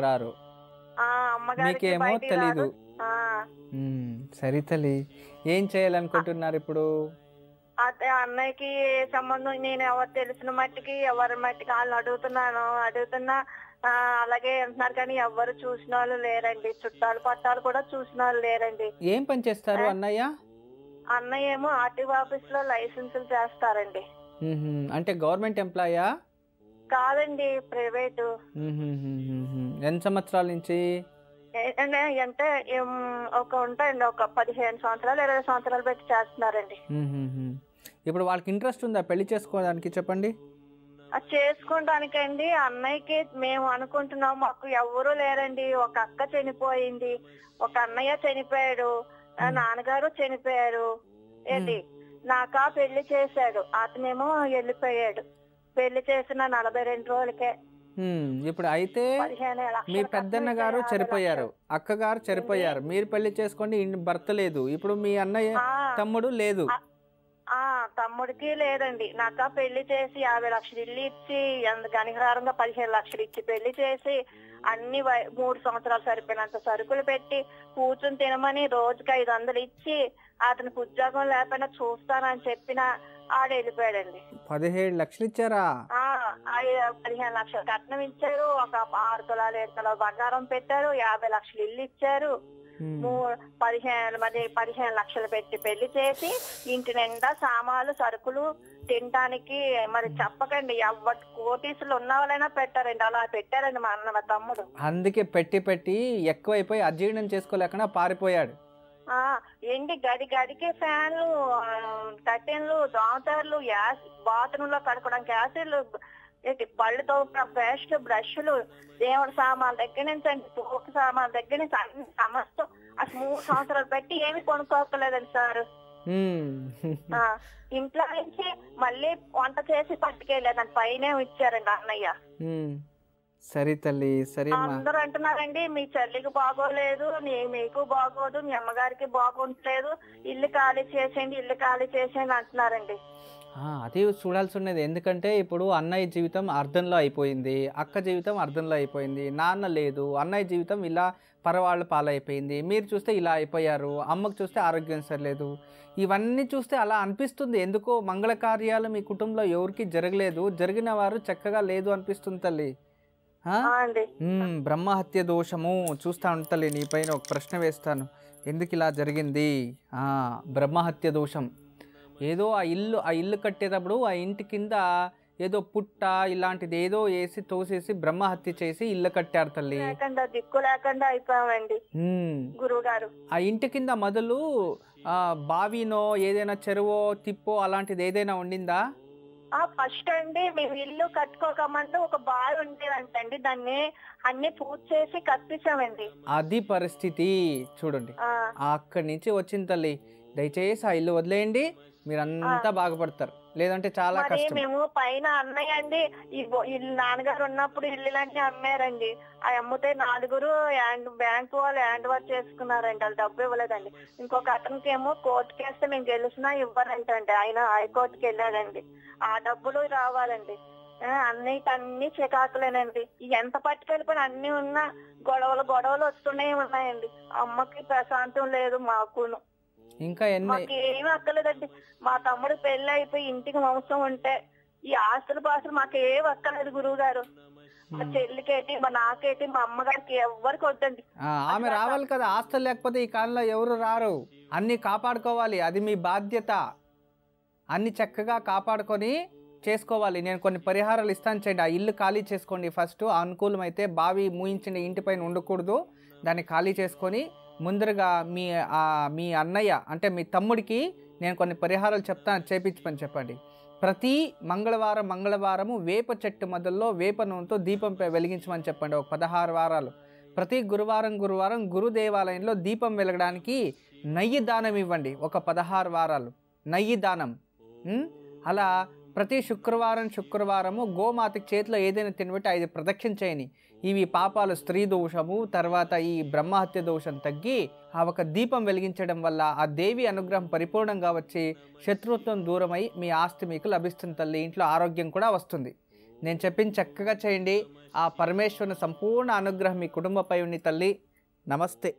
రారు. అమ్మగారికి మీకేమో బయటికి తెలీదు. రారు. ఆ, సరే తల్లి. ఏం చేయాలనుకుంటున్నారు ఇప్పుడు? అదే అన్నయ్యకి ఏ సంబంధం నేను ఎవరు తెలిసిన మట్టికి ఎవరి మట్టికి వాళ్ళని అడుగుతున్నా అలాగే అంటున్నారు కానీ ఎవరు చూసిన వాళ్ళు లేరండి. చుట్టాలు పట్టాలు కూడా చూసిన వాళ్ళు లేరండి. ఏం పని చేస్తారు అన్నయ్య? అన్నయ్య ఏమో ఆర్టీఓ ఆఫీస్ లో లైసెన్సులు చేస్తారండి. అంటే గవర్నమెంట్ ఎంప్లాయా? కాదండి, ప్రైవేటు. ఎన్ని సంవత్సరాల నుంచి? అంటే ఉంటాయండి, ఒక 15 సంవత్సరాలు 20 సంవత్సరాలు పెట్టి చేస్తున్నారండి. ఇప్పుడు వాళ్ళకి ఇంట్రెస్ట్ ఉందా పెళ్లి చేసుకోవడానికి? చెప్పండి. అది చేసుకోవడానికండి అన్నయ్యకి మేము అనుకుంటున్నాం, మాకు ఎవరు లేరండి. ఒక అక్క చనిపోయింది, ఒక అన్నయ్య చనిపోయాడు, నాన్నగారు చనిపోయారు. ఏంటి నాకా పెళ్లి చేశాడు, అతనేమో వెళ్ళిపోయాడు. పెళ్లి చేసిన 42 రోజులకే. ఇప్పుడు అయితే మీ పెద్దన్న గారు చనిపోయారు, అక్కగారు చనిపోయారు, మీరు పెళ్లి చేసుకోండి, భర్త లేదు. ఇప్పుడు మీ అన్నయ్య తమ్ముడు లేదు. తమ్ముడికి లేదండి. నాక పెళ్లి చేసి 50 లక్షలు ఇల్లు ఇచ్చి గనిహారంగా 15 లక్షలు ఇచ్చి పెళ్లి చేసి అన్ని 3 సంవత్సరాలు సరిపోయినంత సరుకులు పెట్టి కూర్చుని తినమని రోజుకి 500 ఇచ్చి అతనికి ఉద్యోగం లేకపోయినా చూస్తానని చెప్పిన ఆడు వెళ్ళిపోయాడండి. 17 లక్షలు ఇచ్చారా? 15 లక్షలు కట్నం ఇచ్చారు, ఒక 6 తులాలు 7 తులాలు బంగారం పెట్టారు, 50 లక్షలు ఇల్లు ఇచ్చారు, 15 లక్షలు పెట్టి పెళ్లి చేసి ఇంటి నిండా సామాన్లు సరుకులు తినడానికి. మరి చెప్పకండి, ఎవరి కోటీసులు ఉన్న వాళ్ళైనా పెట్టారండి. అలా పెట్టారండి మా తమ్ముడు. అందుకే పెట్టి ఎక్కువైపోయి అజీర్ణం చేసుకోలేకుండా పారిపోయాడు. ఏంటి గడికి ఫ్యాన్లు, కర్టెన్లు, దోమతెరలు, బాత్రూమ్ లో కడుకోవడానికి యాసిడ్లు, ఏంటి పళ్ళుతో పేస్ట్, బ్రష్లు, దేవుడి సామాన్ల దగ్గర నుంచి అండి, పూట సామాన్ల దగ్గర నుంచి అన్ని సమస్తం అసలు 3 సంవత్సరాలు పెట్టి ఏమి కొనుక్కోలేదండి సార్. ఇంట్లో నుంచి మళ్ళీ వంట చేసి పట్టుకెళ్ళేదండి, పైన ఇచ్చారండి అన్నయ్య. సరే తల్లి, సరే. అందరూ అంటున్నారండి మీ చెల్లికి బాగోలేదు, మీకు బాగోదు, మీ అమ్మగారికి బాగోట్లేదు, ఇల్లు ఖాళీ చేసేయండి అంటున్నారండి. అది చూడాల్సి ఉన్నది. ఎందుకంటే ఇప్పుడు అన్నయ్య జీవితం అర్థంలో అయిపోయింది, అక్క జీవితం అర్థంలో అయిపోయింది, నాన్న లేదు, అన్నయ్య జీవితం ఇలా పరవాళ్ళ పాలైపోయింది, మీరు చూస్తే ఇలా అయిపోయారు, అమ్మకు చూస్తే ఆరోగ్యం సరిలేదు. ఇవన్నీ చూస్తే అలా అనిపిస్తుంది. ఎందుకో మంగళ కార్యాలు మీ కుటుంబంలో ఎవరికి జరగలేదు, జరిగిన వారు చక్కగా లేదు అనిపిస్తుంది తల్లి. బ్రహ్మహత్య దోషము చూస్తా ఉంటలే. నీ పైన ఒక ప్రశ్న వేస్తాను, ఎందుకు ఇలా జరిగింది? బ్రహ్మహత్య దోషం. ఏదో ఆ ఇల్లు కట్టేటప్పుడు ఆ ఇంటి కింద ఏదో పుట్ట ఇలాంటిది ఏదో వేసి తోసేసి బ్రహ్మహత్య చేసి ఇల్లు కట్టారు తల్లి. దిక్కు లేకుండా అయిపోయామండి గురువుగారు. ఆ ఇంటి కింద మొదలు బావినో ఏదైనా చెరువో తిప్పో అలాంటిది ఏదైనా ఉండిందా? ఫస్ట్ అండి మేము ఇల్లు కట్టుకోకమంటే ఒక బావి ఉండేదంటండి, దాన్ని అన్ని పూర్తి చేసి కట్టించామండి. అది పరిస్థితి చూడండి. అక్కడి నుంచి వచ్చింది తల్లి. దయచేసి ఆ ఇల్లు వదిలేయండి, మీరంతా బాగుపడతారు. లేదంటే చాలా కష్టం. మేము పైన అన్నయ్య అండి ఇల్లు నాన్నగారు ఉన్నప్పుడు ఇల్లులన్నీ అమ్మారండి. ఆ అమ్మితే 4 బ్యాంకు వాళ్ళు హ్యాండ్ ఓవర్ చేసుకున్నారండి, వాళ్ళు డబ్బు ఇవ్వలేదండి. ఇంకొక అతనికి ఏమో కోర్టుకి వేస్తే మేము గెలిచినా ఇవ్వరంటండి, ఆయన హైకోర్టుకి వెళ్ళాడండి. ఆ డబ్బులు రావాలండి. అన్ని చికాకులేనండి. ఎంత పట్టుకెళ్ళిపోయినా అన్ని ఉన్నా గొడవలు వస్తూనే ఉన్నాయండి. అమ్మకి ప్రశాంతం లేదు, మాకును. ఇంకా మాకేమీ అక్కర్లేదండి. మా తమ్ముడు పెళ్లి అయిపోయి ఇంటికి వంశం ఉంటే ఈ ఆస్తులు పాస్తులు మాకు ఏమి అక్కర్లేదు గురువు గారు. మా చెల్లికేటి, మా నాకేటి, మా అమ్మగారికి ఎవరికి వద్దండి. ఆమె రావాలి కదా, ఆస్తులు లేకపోతే ఈ కాలంలో ఎవరు రారు. అన్ని కాపాడుకోవాలి, అది మీ బాధ్యత. అన్ని చక్కగా కాపాడుకొని చేసుకోవాలి. నేను కొన్ని పరిహారాలు ఇస్తాను, చేయండి. ఆ ఇల్లు ఖాళీ చేసుకోండి ఫస్ట్. అనుకూలమైతే బావి మూయించిన ఇంటిపైన ఉండకూడదు, దాన్ని ఖాళీ చేసుకొని ముందరగా మీ అన్నయ్య అంటే మీ తమ్ముడికి నేను కొన్ని పరిహారాలు చెప్తాను, చేపించమని చెప్పండి. ప్రతి మంగళవారము వేప చెట్టు మొదల్లో వేప నూనెతో దీపం వెలిగించమని చెప్పండి. ఒక 16 వారాలు. ప్రతి గురువారం గురు దేవాలయంలో దీపం వెలగడానికి నెయ్యి దానం ఇవ్వండి. ఒక 16 వారాలు నెయ్యి దానం. అలా ప్రతి శుక్రవారము గోమాతకి చేతిలో ఏదైనా తినబెట్టి 5 ప్రదక్షిణ చేయని. ఇవి పాపాలు, స్త్రీ దోషము, తర్వాత ఈ బ్రహ్మహత్య దోషం తగ్గి ఆ ఒక దీపం వెలిగించడం వల్ల ఆ దేవి అనుగ్రహం పరిపూర్ణంగా వచ్చి శత్రుత్వం దూరమై మీ ఆస్తి మీకు లభిస్తుంది తల్లి. ఇంట్లో ఆరోగ్యం కూడా వస్తుంది. నేను చెప్పింది చక్కగా చేయండి. ఆ పరమేశ్వరుని సంపూర్ణ అనుగ్రహం మీ కుటుంబపై ఉంది తల్లి. నమస్తే.